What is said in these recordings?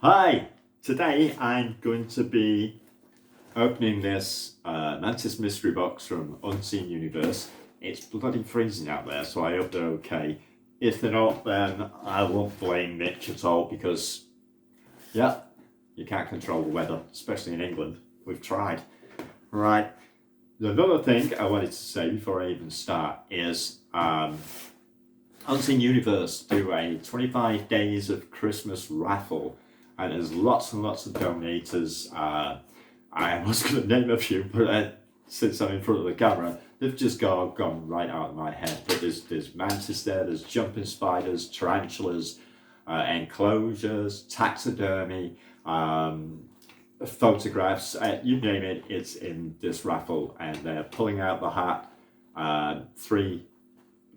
Hi! Today I'm going to be opening this Mantis mystery box from Unseen Universe. It's bloody freezing out there, so I hope they're okay. If they're not, then I won't blame Mitch at all because, yeah, you can't control the weather, especially in England. We've tried. Right. Another thing I wanted to say before I even start is Unseen Universe do a 25 days of Christmas raffle, and there's lots and lots of donators. I was going to name a few, but since I'm in front of the camera, they've just gone right out of my head. But there's Mantis there, there's jumping spiders, tarantulas, enclosures, taxidermy, photographs, you name it, it's in this raffle, and they're pulling out the hat. 3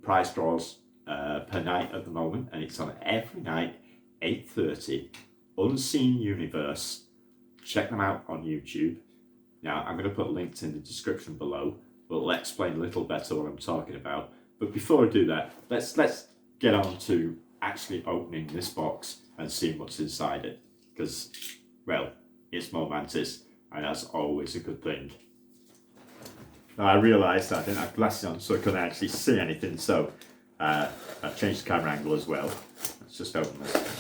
prize draws per night at the moment, and it's on every night, 8:30. Unseen Universe. Check them out on YouTube. Now I'm going to put links in the description below, but I'll explain a little better what I'm talking about. But before I do that, let's get on to actually opening this box and seeing what's inside it, because, well, it's more Mantis, and that's always a good thing. Now, I realised I didn't have glasses on, so I couldn't actually see anything, so I've changed the camera angle as well. Let's just open this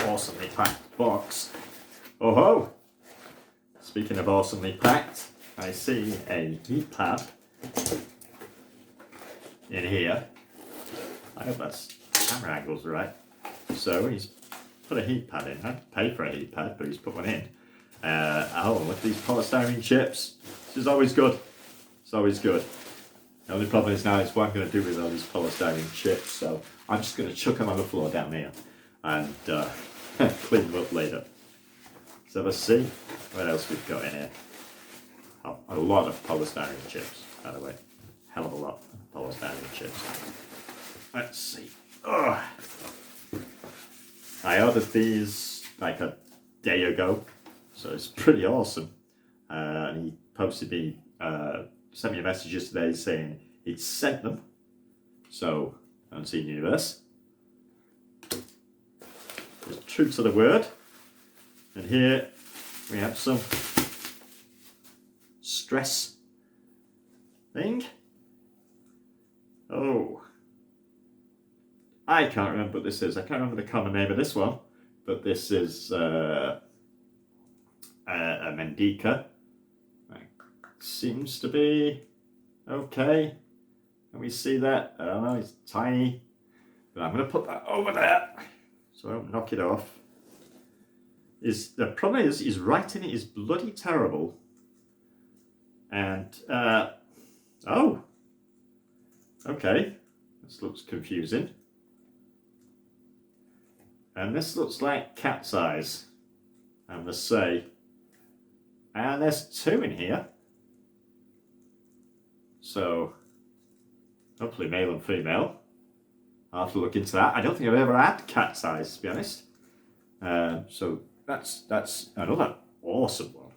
awesomely packed box. Oh ho! Speaking of awesomely packed, I see a heat pad in here. I hope that's camera angle's right. So he's put a heat pad in. I had to pay for a heat pad, but he's put one in. Oh, look at these polystyrene chips. This is always good. It's always good. The only problem is now is what I'm going to do with all these polystyrene chips. So I'm just going to chuck them on the floor down here and clean them up later. So let's see what else we've got in here. Oh, a lot of polystyrene chips, by the way. Hell of a lot of polystyrene chips. Let's see. Oh. I ordered these like a day ago, so it's pretty awesome. And he posted me, sent me a message yesterday saying he'd sent them. So, Unseen Universe. It's true to the word. And here we have some stress thing. Oh. I can't remember what this is. I can't remember the common name of this one, but this is a Mendica. It seems to be okay. Can we see that? I don't know, it's tiny. But I'm going to put that over there so I don't knock it off. The problem is writing it is bloody terrible. And, oh, okay, this looks confusing. And this looks like cat's eyes, I must say. And there's 2 in here. So, hopefully male and female. I'll have to look into that. I don't think I've ever had cat's eyes, to be honest. So that's another awesome one.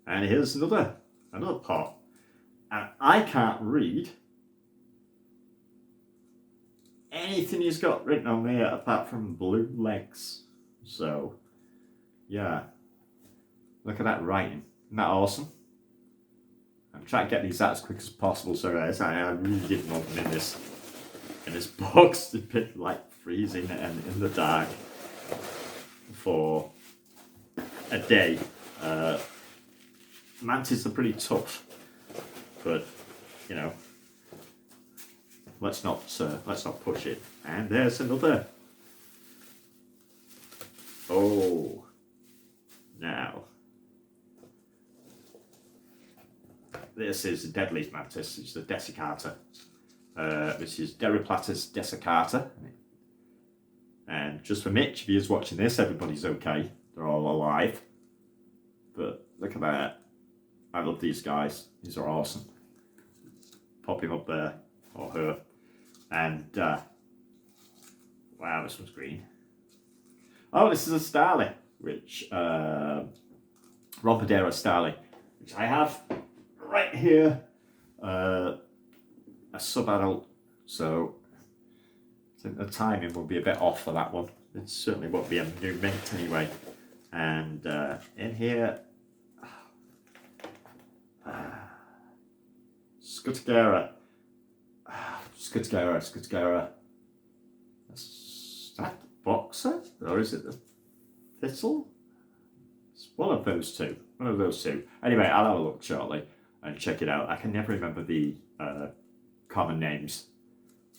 And here's another pot. And I can't read anything he's got written on there apart from blue legs. So, yeah. Look at that writing. Isn't that awesome? I'm trying to get these out as quick as possible, so guys, I really didn't want them in this box. It's a bit like freezing and in the dark for a day. Mantis are pretty tough, but you know, let's not push it. And there's another. Oh, now this is the deadliest Mantis. It's the Dessicata, which is Deriplatus dessicata. And just for Mitch, if he is watching this, everybody's okay. They're all alive. But look at that. I love these guys. These are awesome. Pop him up there, or her. And, wow, this one's green. Oh, this is a Starly, which, Rompedera Starly, which I have right here. A sub-adult, so I think the timing will be a bit off for that one. It certainly won't be a new mint anyway. And in here, Scutagera. Scutagera. Is that Boxer? Or is it the Thistle? It's one of those two. Anyway, I'll have a look shortly and check it out. I can never remember the common names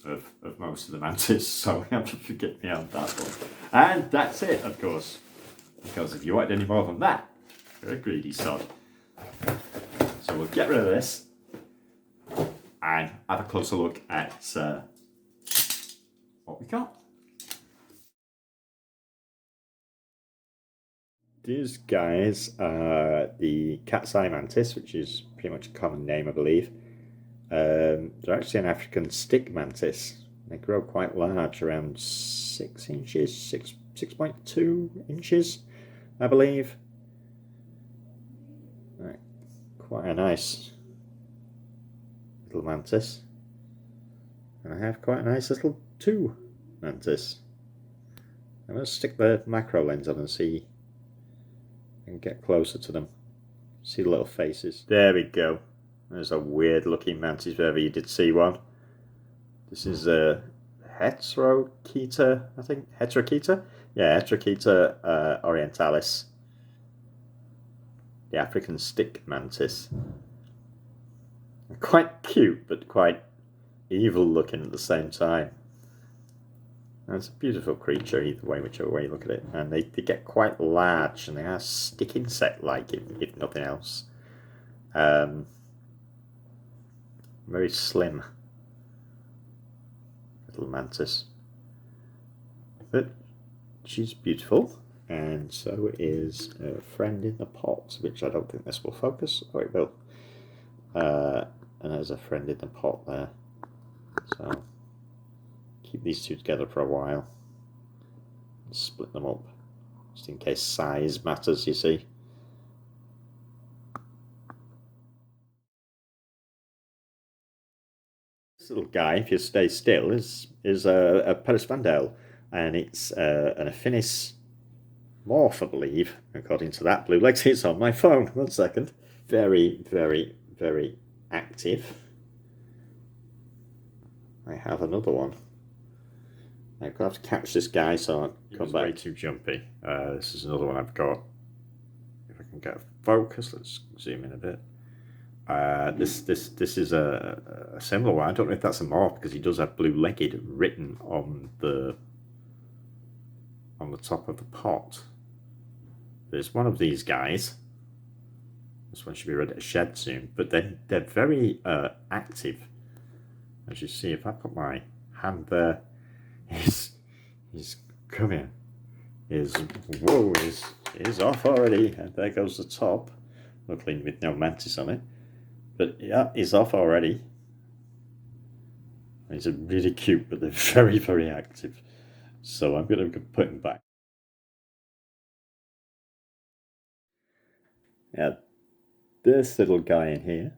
of most of the mantis, so you have to forgive me on that one. And that's it, of course. Because if you want any more than that, you're a greedy sod. So we'll get rid of this and have a closer look at what we got. These guys are the cat's eye mantis, which is pretty much a common name, I believe. They're actually an African stick mantis. They grow quite large, around 6 inches, 6.2 inches, I believe. Right. Quite a nice little mantis. And I have quite a nice little 2 mantis. I'm going to stick the macro lens on and see and get closer to them. See the little faces. There we go. There's a weird looking mantis if ever you did see one. This is a Heteroketa, I think. Heteroketa? Yeah, Heteroketa orientalis. The African stick mantis. Quite cute, but quite evil looking at the same time. And it's a beautiful creature either way, whichever way you look at it. And they get quite large, and they are stick insect-like, if nothing else. Very slim little mantis. But she's beautiful, and so is a friend in the pot, which I don't think this will focus. Oh, it will. And there's a friend in the pot there. So keep these two together for a while. Split them up, just in case size matters, you see. This little guy, if you stay still, is a Perisvandale, and it's an Affinis morph, I believe, according to that blue legs. It's on my phone. 1 second. Very, very, very active. I have another one. I've got to catch this guy, so I'll come back. Way too jumpy. This is another one I've got. If I can get a focus, let's zoom in a bit. This is a similar one. I don't know if that's a morph because he does have blue-legged written on the top of the pot. There's one of these guys. This one should be ready to shed soon, but they're very active. As you see, if I put my hand there, he's coming. He's off already, and there goes the top. Luckily with no mantis on it. But yeah, he's off already. He's really cute, but they're very, very active. So I'm going to put him back. Yeah, this little guy in here,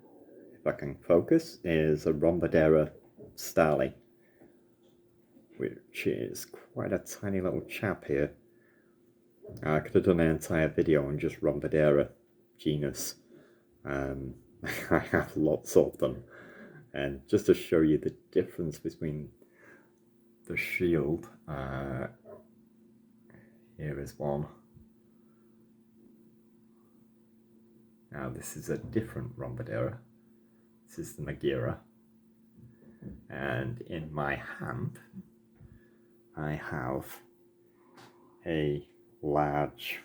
if I can focus, is a Rhombodera starling, which is quite a tiny little chap here. I could have done an entire video on just Rhombodera genus. I have lots of them, and just to show you the difference between the shield, here is one. Now this is a different Rhombodera. This is the Magira, and in my hand I have a large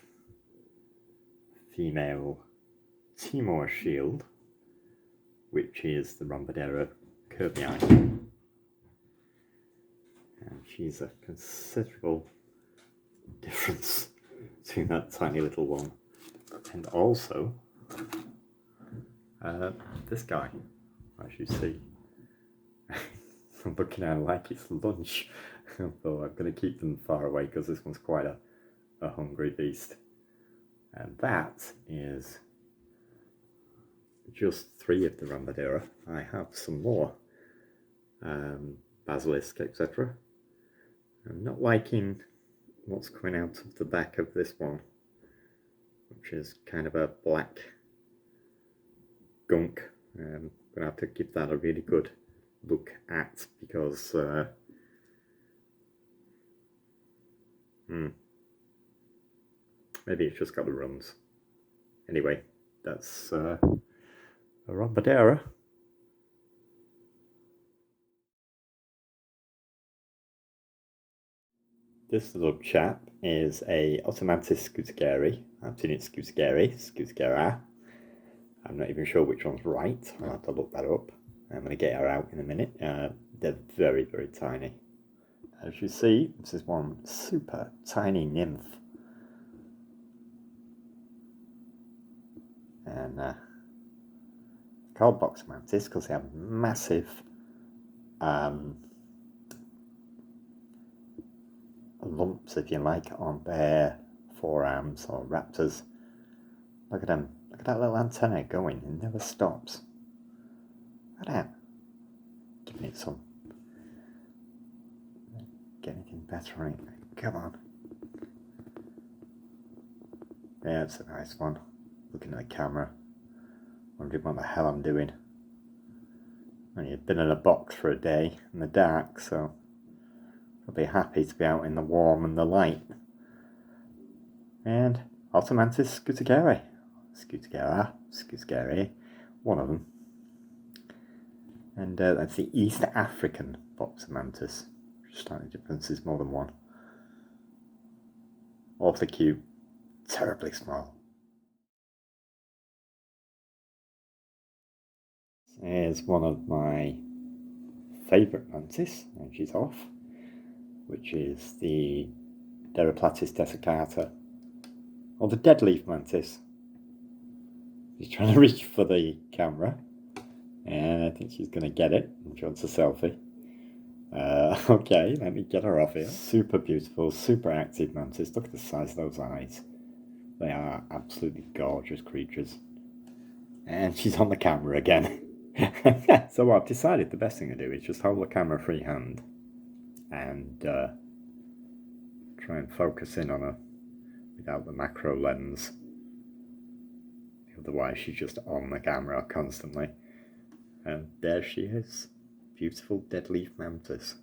female Timor shield, which is the Rhombodera kirby-eye. And she's a considerable difference between that tiny little one and also this guy, as you see. I'm looking at him like it's lunch, although I'm going to keep them far away because this one's quite a hungry beast. And that is just 3 of the Rhombodera. I have some more, basilisk, etc. I'm not liking what's coming out of the back of this one, which is kind of a black gunk. I'm gonna have to give that a really good look at, because maybe it's just got the runs. Anyway, that's a Rhombodera. This little chap is a Mantis Scutageri. I've seen it Scutagera. I'm not even sure which one's right. I'll have to look that up. I'm going to get her out in a minute. They're very, very tiny. As you see, this is one super tiny nymph. And called box mantis because they have massive lumps, if you like, on their forearms or raptors. Look at them. Look at that little antenna going. It never stops. Look at that. Giving it some. Get anything better on it. Come on. Yeah, it's a nice one. Looking at the camera. Wondering what the hell I'm doing. I've been in a box for a day in the dark, so I'll be happy to be out in the warm and the light. And Mantis Scutageri. Scutageri, one of them. And that's the East African boxer mantis. Slightly different, is more than one. Awfully cute, terribly small. Here's one of my favourite mantis, and she's off, which is the Deroplatis desiccata, or the deadleaf mantis. She's trying to reach for the camera, and I think she's going to get it. She wants a selfie. Okay, let me get her off here. Super beautiful, super active mantis. Look at the size of those eyes. They are absolutely gorgeous creatures. And she's on the camera again. So what I've decided the best thing to do is just hold the camera freehand and try and focus in on her without the macro lens. Otherwise she's just on the camera constantly. And there she is. Beautiful deadleaf mantis.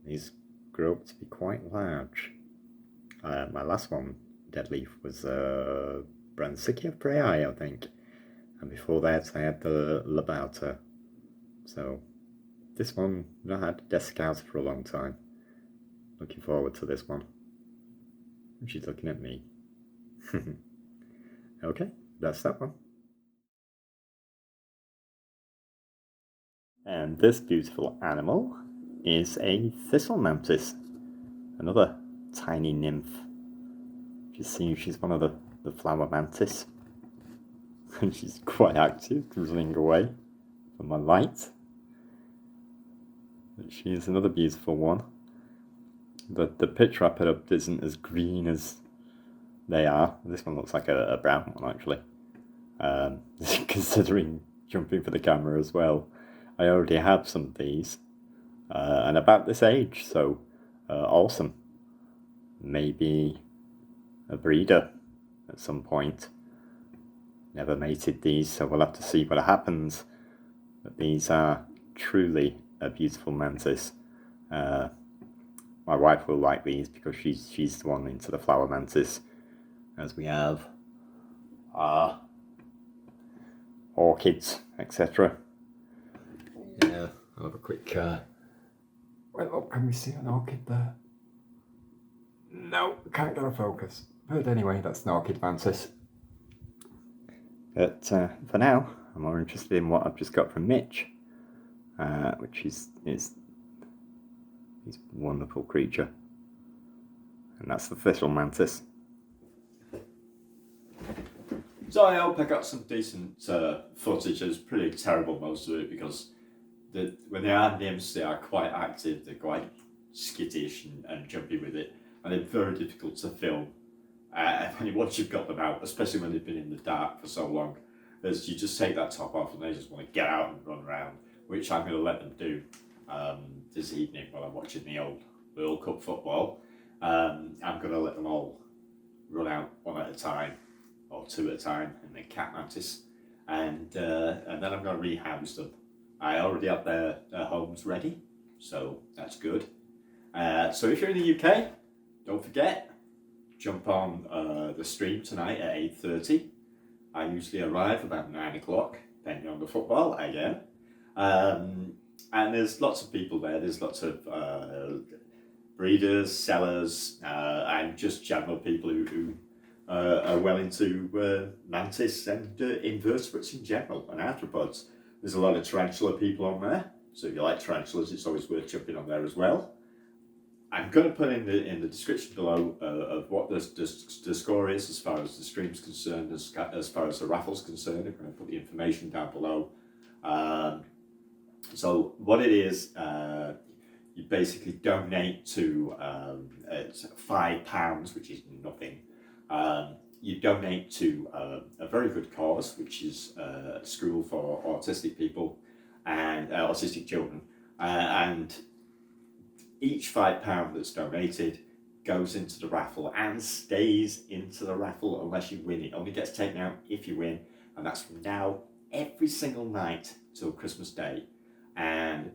These grow up to be quite large. My last one, deadleaf, was Bransicchia Freyi, I think. And before that I had the Labauta. So this one, I had Desiccata for a long time. Looking forward to this one. And she's looking at me. Okay, that's that one. And this beautiful animal is a thistle mantis, another tiny nymph. You see, she's one of the flower mantis, and she's quite active, running away from my light. But she is another beautiful one. But the picture I put up isn't as green as they are. This one looks like a brown one, actually. Considering jumping for the camera as well. I already have some of these, and about this age, so awesome. Maybe a breeder at some point. Never mated these, so we'll have to see what happens. But these are truly a beautiful mantis. My wife will like these because she's the one into the flower mantis, as we have orchids, etc. Yeah, I'll have a quick well, can we see an orchid there? No, can't get a focus. But anyway, that's an orchid mantis. But for now, I'm more interested in what I've just got from Mitch, which is this wonderful creature. And that's the thistle mantis. So I hope I got some decent footage. It's pretty terrible, most of it, because when they are nymphs, they are quite active, they're quite skittish and jumpy with it, and they're very difficult to film. Once you've got them out, especially when they've been in the dark for so long, as you just take that top off and they just want to get out and run around, which I'm going to let them do this evening while I'm watching the old World Cup football. I'm going to let them all run out one at a time, or two at a time, and then cat Mantis, and then I'm going to rehouse them. I already have their homes ready, so that's good. So if you're in the UK, don't forget, jump on the stream tonight at 8:30. I usually arrive about 9 o'clock, depending on the football again. And there's lots of people there. There's lots of breeders, sellers, and just general people who are well into mantis and invertebrates in general, and arthropods. There's a lot of tarantula people on there, so if you like tarantulas, it's always worth jumping on there as well. I'm going to put in the description below of what the score is as far as the stream's concerned, as far as the raffle's concerned. I'm going to put the information down below. So what it is, you basically donate to it's £5, which is nothing. You donate to a very good cause, which is a school for autistic people and autistic children, and each £5 that's donated goes into the raffle and stays into the raffle unless you win. It only gets taken out if you win, and that's from now every single night till Christmas Day. And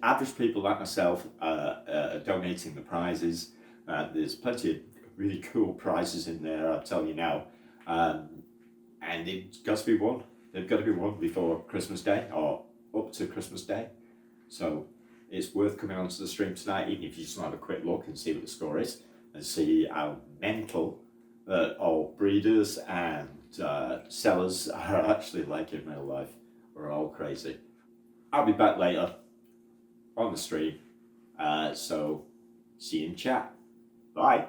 average people like myself are donating the prizes. There's plenty of really cool prizes in there, I'll tell you now. And it's got to be won. They've got to be won before Christmas Day or up to Christmas Day. So it's worth coming onto the stream tonight, even if you just want to have a quick look and see what the score is, and see how mental all breeders and sellers are actually like in real life. We're all crazy. I'll be back later on the stream, so see you in chat. Bye.